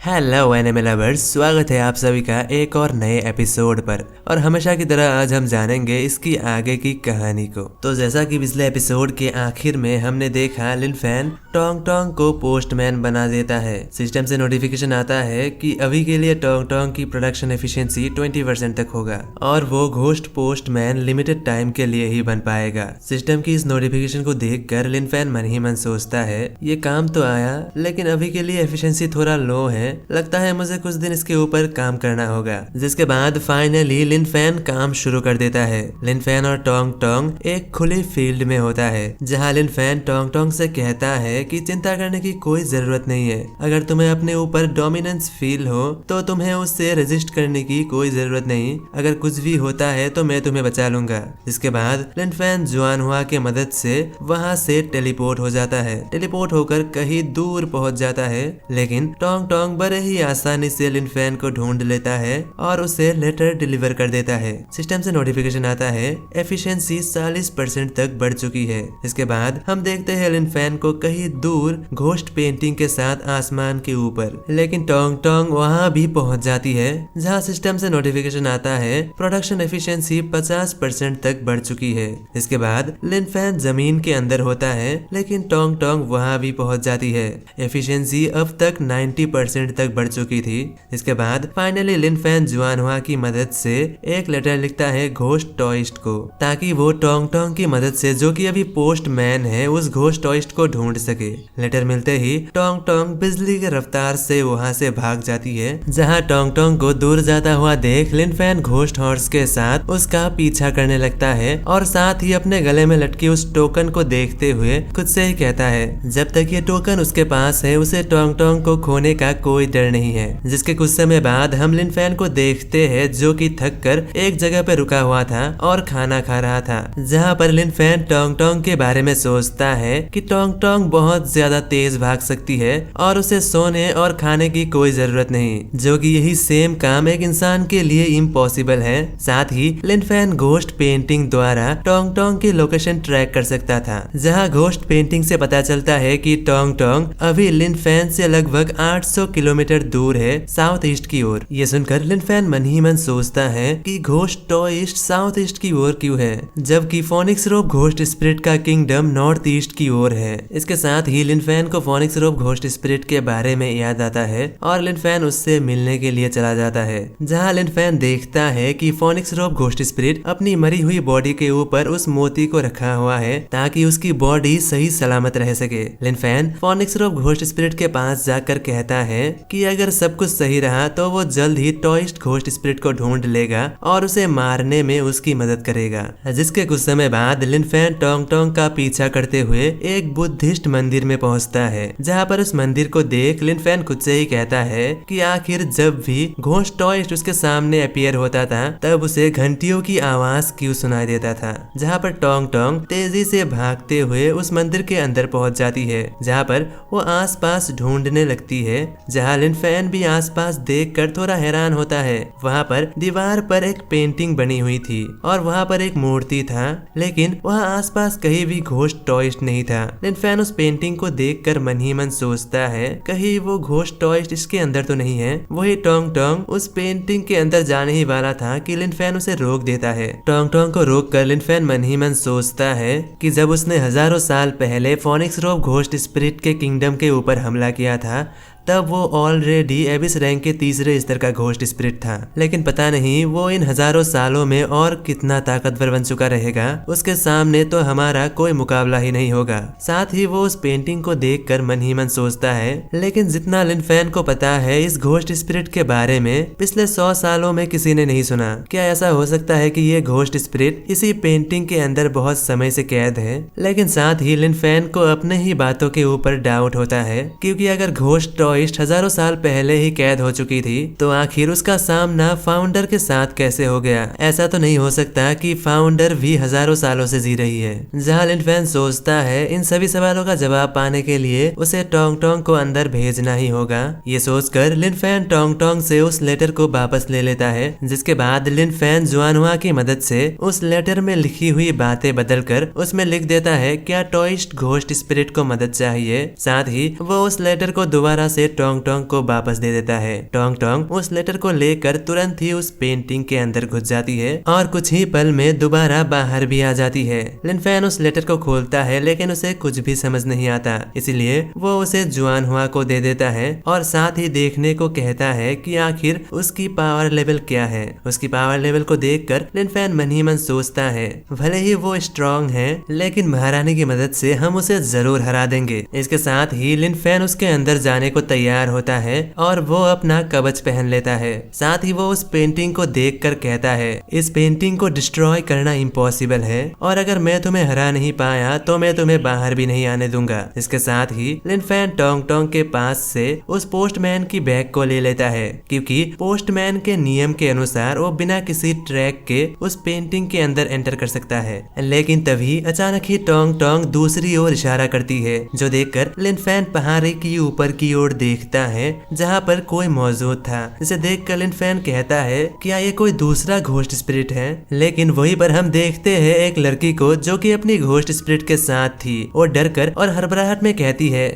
Hello anime lovers, स्वागत है आप सभी का एक और नए एपिसोड पर। और हमेशा की तरह आज हम जानेंगे इसकी आगे की कहानी को। तो जैसा कि पिछले एपिसोड के आखिर में हमने देखा, लिन फैन टोंग टोंग को पोस्टमैन बना देता है। सिस्टम से नोटिफिकेशन आता है कि अभी के लिए टोंग टोंग की प्रोडक्शन एफिशिएंसी 20% तक होगा और वो घोस्ट पोस्टमैन लिमिटेड टाइम के लिए ही बन पाएगा। सिस्टम की इस नोटिफिकेशन को देखकर लिन फैन मन ही मन सोचता है, ये काम तो आया लेकिन अभी के लिए एफिशिएंसी थोड़ा लो है, लगता है मुझे कुछ दिन इसके ऊपर काम करना होगा। जिसके बाद फाइनली लिन फैन काम शुरू कर देता है। लिन फैन और टोंग टोंग एक खुली फील्ड में होता है, जहां लिन फैन टोंग टोंग से कहता है कि चिंता करने की कोई जरूरत नहीं है। अगर तुम्हें अपने ऊपर डोमिनेंस फील हो तो तुम्हें उससे रेजिस्ट करने की कोई जरूरत नहीं। अगर कुछ भी होता है तो मैं तुम्हें बचा लूंगा। इसके बाद लिन फैन जुआन हुआ के मदद से वहां से टेलीपोर्ट हो जाता है। टेलीपोर्ट होकर कहीं दूर पहुंच जाता है, लेकिन टोंग टोंग बड़े ही आसानी से लिन फैन को ढूंढ लेता है और उसे लेटर डिलीवर कर देता है। सिस्टम से नोटिफिकेशन आता है, एफिशिएंसी 40% तक बढ़ चुकी है। इसके बाद हम देखते हैं लिन फैन को कहीं दूर घोस्ट पेंटिंग के साथ आसमान के ऊपर, लेकिन टोंग टोंग वहां भी पहुंच जाती है, जहां सिस्टम से नोटिफिकेशन आता है प्रोडक्शन एफिशिएंसी 50% तक बढ़ चुकी है। इसके बाद लिन फैन जमीन के अंदर होता है, लेकिन टोंग टोंग वहां भी पहुंच जाती है। एफिशिएंसी अब तक 90% तक बढ़ चुकी थी। इसके बाद फाइनली लिन फैन जुआनहुआ की मदद से एक लेटर लिखता है घोस्ट टॉइस्ट को, ताकि वो टोंग टोंग की मदद से, जो कि अभी पोस्टमैन है, उस घोस्ट टॉइस्ट को ढूंढ सके। लेटर मिलते ही टोंग टोंग बिजली के रफ्तार से वहां से भाग जाती है। जहां टोंग टोंग को दूर जाता हुआ देख लिन फैन घोस्ट हॉर्स के साथ उसका पीछा करने लगता है और साथ ही अपने गले में लटकी उस टोकन को देखते हुए खुद से ही कहता है, जब तक ये टोकन उसके पास है उसे टोंग टोंग को खोने का कोई डर नहीं है। जिसके कुछ समय बाद हम लिन फैन को देखते हैं, जो कि थक कर एक जगह पे रुका हुआ था और खाना खा रहा था। जहां पर लिन फैन टोंग टोंग के बारे में सोचता है कि टोंग टोंग बहुत ज्यादा तेज भाग सकती है और उसे सोने और खाने की कोई जरूरत नहीं, जो कि यही सेम काम एक इंसान के लिए इम्पॉसिबल है। साथ ही लिन फैन घोस्ट पेंटिंग द्वारा टोंग टोंग की लोकेशन ट्रैक कर सकता था, जहाँ घोस्ट पेंटिंग से पता चलता है कि टोंग टोंग अभी लिन फैन से लगभग 800 किलोमीटर दूर है साउथ ईस्ट की ओर। ये सुनकर लिन फैन मन ही मन सोचता है कि घोस्ट टॉइस्ट साउथ ईस्ट की ओर क्यों है, जबकि फोनिक्स रोप घोस्ट स्पिरिट का किंगडम नॉर्थ ईस्ट की ओर है। इसके साथ ही लिन फैन को फोनिक्स रोप घोस्ट स्पिरिट के बारे में याद आता है और लिन फैन उससे मिलने के लिए चला जाता है। जहाँ लिन फैन देखता है कि फोनिक्स रोप घोस्ट स्पिरिट अपनी मरी हुई बॉडी के ऊपर उस मोती को रखा हुआ है, ताकि उसकी बॉडी सही सलामत रह सके। Lin Fan phoenix rope ghost spirit के पास जाकर कहता है कि अगर सब कुछ सही रहा तो वो जल्द ही टॉइस्ट घोस्ट स्पिरिट को ढूंढ लेगा और उसे मारने में उसकी मदद करेगा। जिसके कुछ समय बाद लिन फैन टोंग टोंग का पीछा करते हुए एक बुद्धिस्ट मंदिर में पहुंचता है, जहां पर उस मंदिर को देख लिन फैन खुद से ही कहता है कि आखिर जब भी घोस्ट टॉइस्ट उसके सामने अपीयर होता था तब उसे घंटियों की आवाज क्यों सुनाई देता था। जहां पर टोंग टोंग तेजी से भागते हुए उस मंदिर के अंदर पहुंच जाती है, जहां पर वो आसपास ढूंढने लगती है। जहां लिन फैन भी आसपास देखकर थोड़ा हैरान होता है। वहां पर दीवार पर एक पेंटिंग बनी हुई थी और वहां पर एक मूर्ति था, लेकिन वहां आसपास कहीं भी घोस्ट टॉइस्ट नहीं था। लिन फैन उस पेंटिंग को देखकर मन ही मन सोचता है, कहीं वो घोस्ट टॉइस्ट इसके अंदर तो नहीं है। वही टोंग टोंग उस पेंटिंग के अंदर जाने ही वाला था कि लिन फैन उसे रोक देता है। टोंग टोंग को रोक कर लिन फैन मन ही मन सोचता है कि जब उसने हजारों साल पहले फोनिक्स रोप घोस्ट स्पिरिट के किंगडम के ऊपर हमला किया था, तब वो ऑलरेडी एबिस रैंक के तीसरे स्तर का घोस्ट स्पिरिट था। लेकिन पता नहीं वो इन हजारों सालों में और कितना ताकतवर बन चुका रहेगा, उसके सामने तो हमारा कोई मुकाबला ही नहीं होगा। साथ ही वो उस पेंटिंग को देखकर मन ही मन सोचता है, लेकिन जितना लिन फैन को पता है इस घोस्ट स्पिरिट के बारे में पिछले 100 सालों में किसी ने नहीं सुना। क्या ऐसा हो सकता है कि ये घोस्ट स्पिरिट इसी पेंटिंग के अंदर बहुत समय से कैद है? लेकिन साथ ही लिन फैन को अपने ही बातों के ऊपर डाउट होता है, क्योंकि अगर घोस्ट टॉइस्ट हजारों साल पहले ही कैद हो चुकी थी तो आखिर उसका सामना फाउंडर के साथ कैसे हो गया? ऐसा तो नहीं हो सकता कि फाउंडर भी हजारों सालों से जी रही है। जहां लिन फैन सोचता है इन सभी सवालों का जवाब पाने के लिए उसे टोंग टोंग को अंदर भेजना ही होगा। ये सोचकर लिन फैन टोंग टोंग से उस लेटर को वापस ले लेता है, जिसके बाद लिन फैन जुआनहुआ की मदद से उस लेटर में लिखी हुई बातें बदलकर उसमें लिख देता है क्या टॉइस्ट घोस्ट स्पिरिट को मदद चाहिए। साथ ही वो उस लेटर को दोबारा से उसे टोंग टोंग को वापस दे देता है। टोंग टोंग उस लेटर को लेकर तुरंत ही उस पेंटिंग के अंदर घुस जाती है और कुछ ही पल में दोबारा बाहर भी आ जाती है। लिन फैन उस लेटर को खोलता है लेकिन उसे कुछ भी समझ नहीं आता, इसलिए वो उसे जुआन हुआ को दे देता है और साथ ही देखने को कहता है कि आखिर उसकी पावर लेवल क्या है। उसकी पावर लेवल को देखकर लिन फैन मन ही मन सोचता है, भले ही वो स्ट्रॉन्ग है लेकिन महारानी की मदद से हम उसे जरूर हरा देंगे। इसके साथ ही लिन फैन उसके अंदर जाने को तैयार होता है और वो अपना कवच पहन लेता है। साथ ही वो उस पेंटिंग को देखकर कहता है, इस पेंटिंग को डिस्ट्रॉय करना इम्पॉसिबल है और अगर मैं तुम्हें हरा नहीं पाया तो मैं तुम्हें बाहर भी नहीं आने दूंगा। इसके साथ ही लिन फैन टोंग टोंग के पास से उस पोस्टमैन की बैग को ले लेता है, क्योंकि पोस्टमैन के नियम के अनुसार वो बिना किसी ट्रैक के उस पेंटिंग के अंदर एंटर कर सकता है। लेकिन तभी अचानक ही टोंग टोंग दूसरी ओर इशारा करती है, जो देखकर लिन फैन पहाड़ी की ऊपर की ओर देखता है जहाँ पर कोई मौजूद था। इसे देखकर लिन फैन कहता है क्या ये कोई दूसरा घोस्ट स्पिरिट है। लेकिन वहीं पर हम देखते हैं एक लड़की को जो कि अपनी घोस्ट स्पिरिट के साथ थी। वो डरकर और हड़बड़ाहट में कहती है,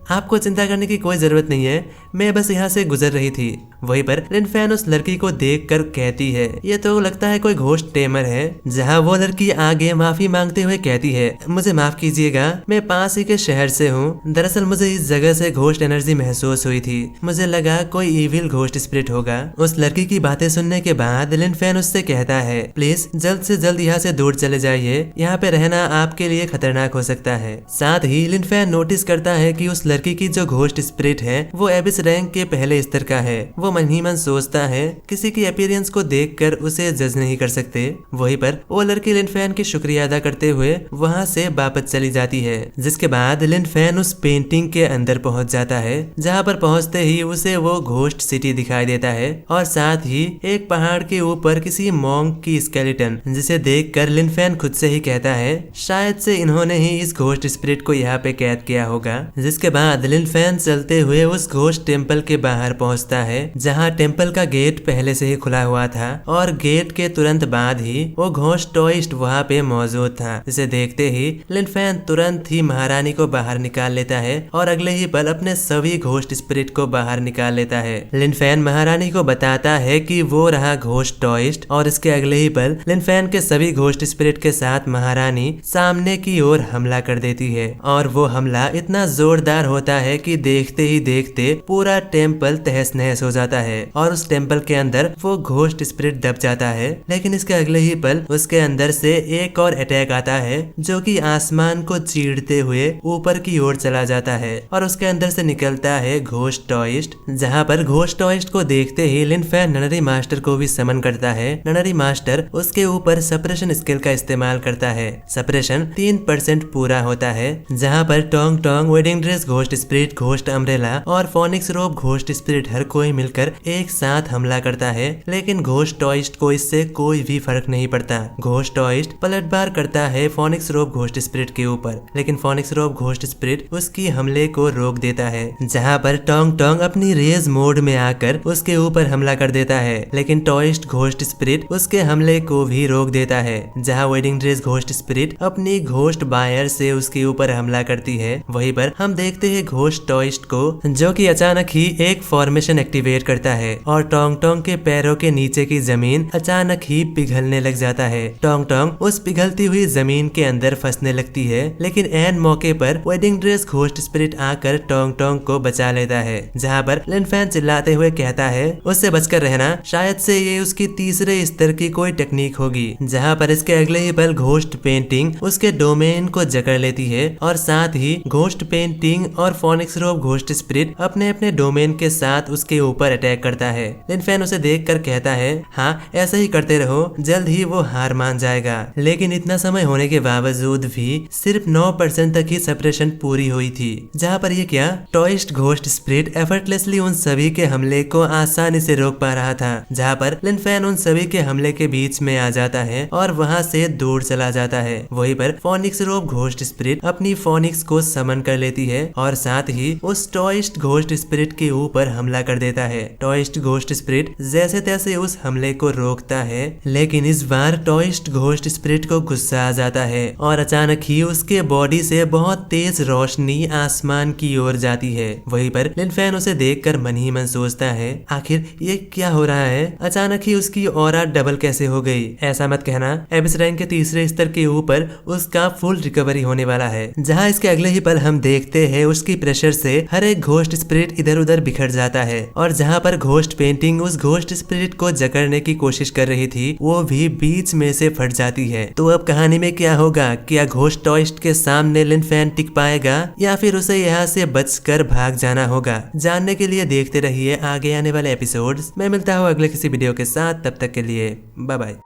आपको चिंता करने की कोई जरूरत नहीं है, मैं बस यहाँ से गुजर रही थी। वहीं पर लिन फैन उस लड़की को देखकर कहती है, ये तो लगता है कोई घोस्ट टेमर है। जहाँ वो लड़की आगे माफी मांगते हुए कहती है, मुझे माफ कीजिएगा, मैं पास ही के शहर से हूँ। दरअसल मुझे इस जगह से घोस्ट एनर्जी महसूस हुई थी, मुझे लगा कोई इविल घोस्ट स्पिरिट होगा। उस लड़की की बातें सुनने के बाद लिन फैन उससे कहता है, प्लीज जल्द से जल्द यहाँ से दूर चले जाइए, यहाँ पे रहना आपके लिए खतरनाक हो सकता है। साथ ही लिन फैन नोटिस करता है कि उस लड़की की जो घोस्ट स्पिरिट है वो एबिस रैंक के पहले स्तर का है। वो मन ही मन सोचता है, किसी की अपीयरेंस को देखकर उसे जज नहीं कर सकते। वहीं पर वो लड़की लिन फैन की शुक्रिया अदा करते हुए वहाँ से वापस चली जाती है। जिसके बाद लिन फैन उस पेंटिंग के अंदर पहुँच जाता है, जहाँ पर पहुँचते ही उसे वो घोस्ट सिटी दिखाई देता है और साथ ही एक पहाड़ के ऊपर किसी मॉन्क की स्केलेटन, जिसे देखकर लिन फैन खुद से ही कहता है शायद से इन्होंने ही इस घोस्ट स्पिरिट को यहाँ पे कैद किया होगा। जिसके बाद लिन फैन चलते हुए उस घोस्ट टेम्पल के बाहर पहुंचता है, जहां टेम्पल का गेट पहले से ही खुला हुआ था और गेट के तुरंत बाद ही वो घोस्ट टॉइस्ट वहां पे मौजूद था। इसे देखते ही लिन फैन तुरंत ही महारानी को बाहर निकाल लेता है और अगले ही पल अपने सभी घोस्ट स्पिरिट को बाहर निकाल लेता है। लिन फैन महारानी को बताता है कि वो रहा घोस्ट टॉइस्ट और इसके अगले ही पल लिन फैन के सभी घोस्ट स्पिरिट के साथ महारानी सामने की ओर हमला कर देती है और वो हमला इतना जोरदार होता है कि देखते ही देखते पूरा टेम्पल तहस नहस हो जाता है और उस टेम्पल के अंदर वो घोस्ट स्पिरिट दब जाता है। लेकिन इसके अगले ही पल उसके अंदर से एक और अटैक आता है, जो कि आसमान को चीरते हुए ऊपर की ओर चला जाता है और उसके अंदर से निकलता है घोस्ट टॉइस्ट। जहाँ पर घोस्ट टॉइस्ट को देखते ही लिन फैन ननरी मास्टर को भी समन करता है। ननरी मास्टर उसके ऊपर सप्रेशन स्किल का इस्तेमाल करता है। सप्रेशन 3% पूरा होता है, जहाँ पर Tong Tong, wedding dress ghost spirit, ghost umbrella और फोनिक्स रोब घोस्ट स्पिरिट हर कोई मिलकर एक साथ हमला करता है। लेकिन घोस्ट टॉइस्ट को इससे कोई भी फर्क नहीं पड़ता। घोस्ट टॉइस्ट पलटवार करता है फोनिक्स रोब घोस्ट स्पिरिट के ऊपर, लेकिन फोनिक्स रोब घोस्ट स्पिरिट उसकी हमले को रोक देता है। जहाँ पर टोंग टोंग अपनी रेज मोड में आकर उसके ऊपर हमला कर देता है, लेकिन टॉइस्ट घोस्ट स्पिरिट उसके हमले को भी रोक देता है। जहाँ वेडिंग ड्रेस घोस्ट स्पिरिट अपनी घोस्ट बायर से उसके ऊपर हमला करती है, वहीं पर हम देखते हैं घोस्ट टॉइस्ट को, जो कि अचानक ही एक फॉर्मेशन एक्टिवेट करता है और टोंग टोंग के पैरों के नीचे की जमीन अचानक ही पिघलने लग जाता है। टोंग टोंग उस पिघलती हुई जमीन के अंदर फंसने लगती है, लेकिन एन मौके पर वेडिंग ड्रेस घोस्ट स्पिरिट आकर टोंग टोंग को बचा लेता है। जहाँ पर लिन फैन चिल्लाते हुए कहता है उससे बचकर रहना, शायद से ये उसकी तीसरे स्तर की कोई टेक्निक होगी। जहाँ पर इसके अगले ही पल घोस्ट पेंटिंग उसके डोमेन को जकड़ लेती है और साथ ही घोस्ट पेंटिंग और फोनिक्स रोब घोस्ट स्पिरिट अपने अपने डोमेन के साथ उसके ऊपर अटैक करता है। लिन फैन उसे देखकर कहता है, हाँ ऐसा ही करते रहो, जल्द ही वो हार मान जाएगा। लेकिन इतना समय होने के बावजूद भी सिर्फ 9% तक ही सप्रेशन पूरी हुई थी। जहाँ पर ये क्या, टॉइस्ट घोस्ट स्पिरिट एफर्टलेसली उन सभी के हमले को आसानी से रोक पा रहा था। जहाँ पर लिन फैन उन सभी के हमले के बीच में आ जाता है और वहाँ से दूर चला जाता है। वहीं पर फोनिक्स रोब घोस्ट स्पिरिट अपनी फोनिक्स को समन कर लेती है और और साथ ही उस टॉयस्ट घोस्ट स्पिरिट के ऊपर हमला कर देता है। टॉयस्ट घोस्ट स्पिरिट जैसे तैसे उस हमले को रोकता है, लेकिन इस बार टॉयस्ट घोस्ट स्पिरिट को गुस्सा आ जाता है और अचानक ही उसके बॉडी से बहुत तेज रोशनी आसमान की ओर जाती है। वहीं पर लिन फैन उसे देखकर मन ही मन सोचता है, आखिर ये क्या हो रहा है? अचानक ही उसकी ऑरा डबल कैसे हो गई? ऐसा मत कहना, एबिस रैंक के तीसरे स्तर के ऊपर उसका फुल रिकवरी होने वाला है। जहाँ इसके अगले ही पल हम देखते हैं उसकी प्रेशर से हर एक घोस्ट स्पिरिट इधर उधर बिखर जाता है और जहाँ पर घोस्ट पेंटिंग उस घोस्ट स्पिरिट को जकड़ने की कोशिश कर रही थी वो भी बीच में से फट जाती है। तो अब कहानी में क्या होगा? क्या घोस्ट टॉयस्ट के सामने लिन फैन टिक पाएगा या फिर उसे यहाँ से बचकर भाग जाना होगा? जानने के लिए देखते रहिए आगे आने वाले एपिसोड्स। मैं मिलता हूँ अगले किसी वीडियो के साथ, तब तक के लिए बाय बाय।